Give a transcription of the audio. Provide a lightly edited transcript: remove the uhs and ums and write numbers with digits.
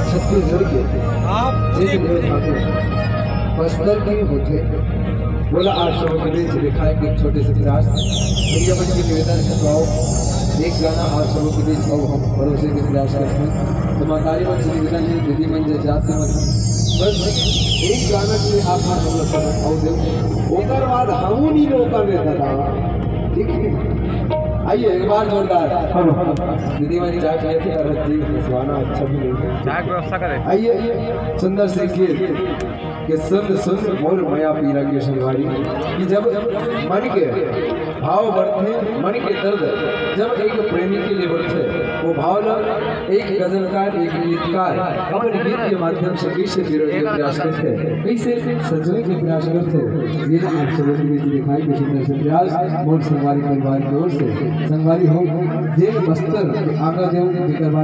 छत्तीसगढ़ के बस्तर के होते बोला आप सबों के बीच दिखाएंगे एक छोटे से प्रयास प्रिय बच्चे के निवेदन करवाओ एक गाना आप सबों के बीच हम भरोसे के प्रयास करते हैं तो मातारी मन से निवेदन है दीदी मन से जाते मन बस एक गाना के आप हम लोग सब आओ दे ओकर बाद हमू नहीं रोकर देता था ठीक है। आइए एक बार जोरदार दीदी वाली चाय पिए थे और जी सुहाना अच्छा भी नहीं चाय की व्यवस्था करें। आइए सुंदर से कि सुंद मोर माया पीरा के संगवारी कि जब मन के भाव बढ़ते मन के दर्द जब एक प्रेमी के लिए बढ़ते वो भाव एक गजलकार एक गीतकार अपने गीत के माध्यम से कैसे प्रयास करते हैं कैसे सजने के प्रयास करते हैं ये आप सबों के बीच दिखाई के सुंदर से प्रयास मोर संगवारी परिवार की ओर से संगवारी हो जे बस्तर आगा देव